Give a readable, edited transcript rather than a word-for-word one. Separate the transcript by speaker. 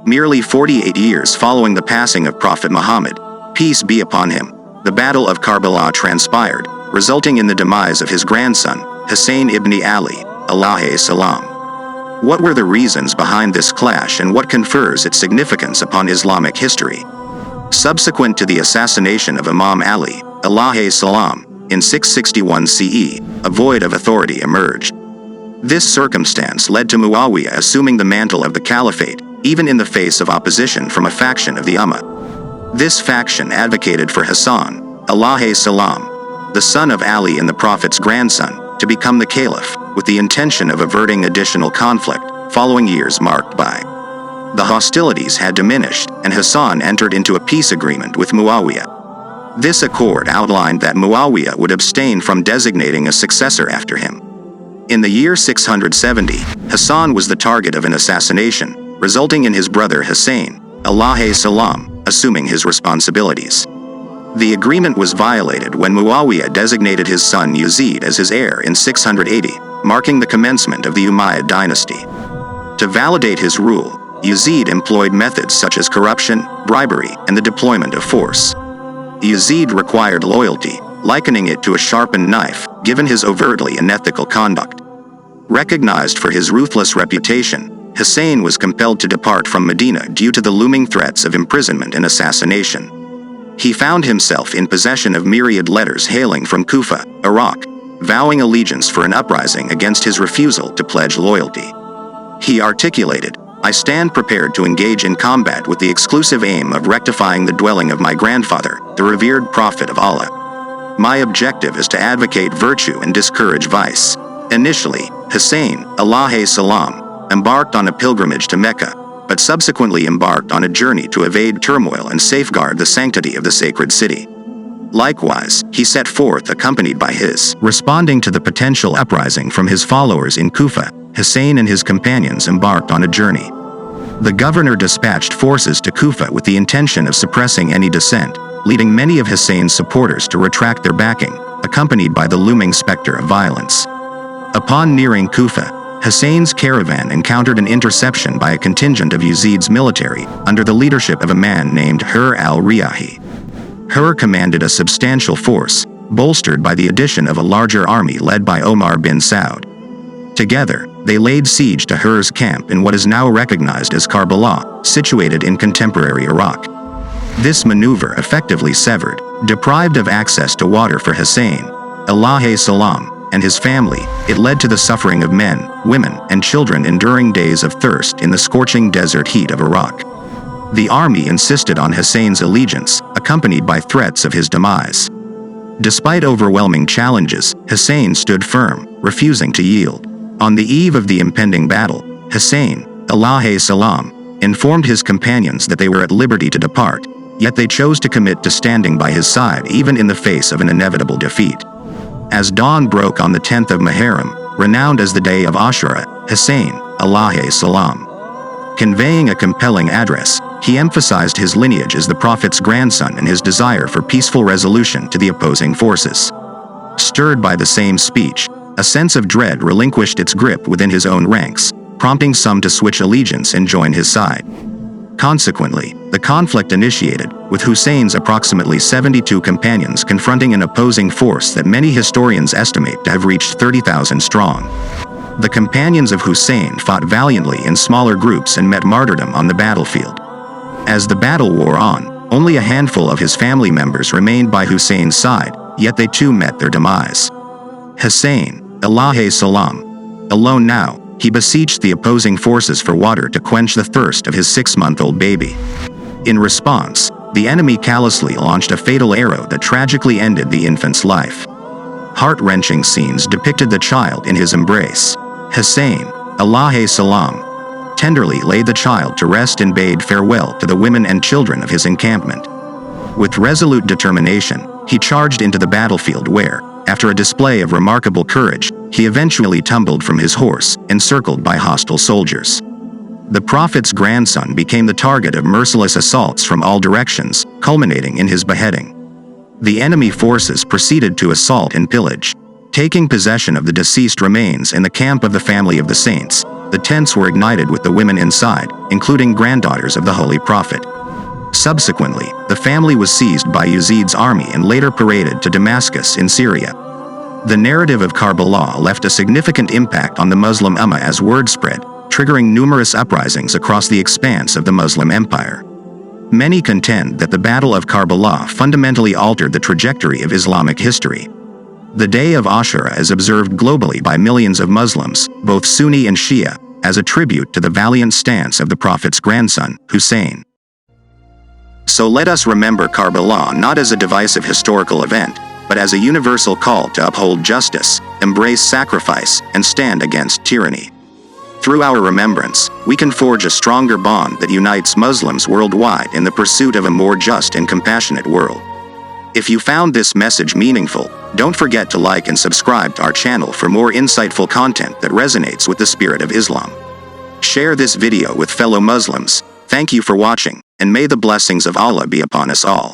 Speaker 1: Merely 48 years following the passing of Prophet Muhammad, peace be upon him, the Battle of Karbala transpired, resulting in the demise of his grandson, Hussein ibn Ali, alayhi salam. What were the reasons behind this clash and what confers its significance upon Islamic history? Subsequent to the assassination of Imam Ali, alayhi salam, in 661 CE, a void of authority emerged. This circumstance led to Muawiyah assuming the mantle of the caliphate, even in the face of opposition from a faction of the Ummah. This faction advocated for Hassan, alayhi salam, the son of Ali and the Prophet's grandson, to become the caliph, with the intention of averting additional conflict, following years marked by the hostilities had diminished, and Hassan entered into a peace agreement with Muawiyah. This accord outlined that Muawiyah would abstain from designating a successor after him. In the year 670, Hassan was the target of an assassination, resulting in his brother Hussein, alayhi salam, assuming his responsibilities. The agreement was violated when Muawiyah designated his son Yazid as his heir in 680, marking the commencement of the Umayyad dynasty. To validate his rule, Yazid employed methods such as corruption, bribery, and the deployment of force. Yazid required loyalty, likening it to a sharpened knife, given his overtly unethical conduct. Recognized for his ruthless reputation, Hussein was compelled to depart from Medina due to the looming threats of imprisonment and assassination. He found himself in possession of myriad letters hailing from Kufa, Iraq, vowing allegiance for an uprising against his refusal to pledge loyalty. He articulated, "I stand prepared to engage in combat with the exclusive aim of rectifying the dwelling of my grandfather, the revered Prophet of Allah. My objective is to advocate virtue and discourage vice." Initially, Hussein, alayhi salam, embarked on a pilgrimage to Mecca, but subsequently embarked on a journey to evade turmoil and safeguard the sanctity of the sacred city. Likewise, he set forth accompanied by his. Responding to the potential uprising from his followers in Kufa, Hussein and his companions embarked on a journey. The governor dispatched forces to Kufa with the intention of suppressing any dissent, leading many of Hussein's supporters to retract their backing, accompanied by the looming specter of violence. Upon nearing Kufa, Hussein's caravan encountered an interception by a contingent of Yazid's military, under the leadership of a man named Hur al-Riyahi. Hur commanded a substantial force, bolstered by the addition of a larger army led by Omar bin Saud. Together, they laid siege to Hur's camp in what is now recognized as Karbala, situated in contemporary Iraq. This maneuver effectively severed, deprived of access to water for Hussein, alayhi salam, and his family. It led to the suffering of men, women, and children enduring days of thirst in the scorching desert heat of Iraq. The army insisted on Hussein's allegiance, accompanied by threats of his demise. Despite overwhelming challenges, Hussein stood firm, refusing to yield. On the eve of the impending battle, Hussein, alayhi salam, informed his companions that they were at liberty to depart, yet they chose to commit to standing by his side even in the face of an inevitable defeat. As dawn broke on the 10th of Muharram, renowned as the day of Ashura, Hussein, alayhi salam, conveying a compelling address, he emphasized his lineage as the Prophet's grandson and his desire for peaceful resolution to the opposing forces. Stirred by the same speech, a sense of dread relinquished its grip within his own ranks, prompting some to switch allegiance and join his side. Consequently, the conflict initiated, with Hussein's approximately 72 companions confronting an opposing force that many historians estimate to have reached 30,000 strong. The companions of Hussein fought valiantly in smaller groups and met martyrdom on the battlefield. As the battle wore on, only a handful of his family members remained by Hussein's side, yet they too met their demise. Hussein, alayhi salam, alone now, he beseeched the opposing forces for water to quench the thirst of his 6-month-old baby. In response, the enemy callously launched a fatal arrow that tragically ended the infant's life. Heart-wrenching scenes depicted the child in his embrace. Hussein, alayhi salam, tenderly laid the child to rest and bade farewell to the women and children of his encampment. With resolute determination, he charged into the battlefield where, after a display of remarkable courage, he eventually tumbled from his horse, encircled by hostile soldiers. The Prophet's grandson became the target of merciless assaults from all directions, culminating in his beheading. The enemy forces proceeded to assault and pillage. Taking possession of the deceased remains in the camp of the family of the saints, the tents were ignited with the women inside, including granddaughters of the Holy Prophet. Subsequently, the family was seized by Yazid's army and later paraded to Damascus in Syria. The narrative of Karbala left a significant impact on the Muslim Ummah as word spread, triggering numerous uprisings across the expanse of the Muslim Empire. Many contend that the Battle of Karbala fundamentally altered the trajectory of Islamic history. The day of Ashura is observed globally by millions of Muslims, both Sunni and Shia, as a tribute to the valiant stance of the Prophet's grandson, Hussein. So let us remember Karbala not as a divisive historical event, but as a universal call to uphold justice, embrace sacrifice, and stand against tyranny. Through our remembrance, we can forge a stronger bond that unites Muslims worldwide in the pursuit of a more just and compassionate world. If you found this message meaningful, don't forget to like and subscribe to our channel for more insightful content that resonates with the spirit of Islam. Share this video with fellow Muslims. Thank you for watching, and may the blessings of Allah be upon us all.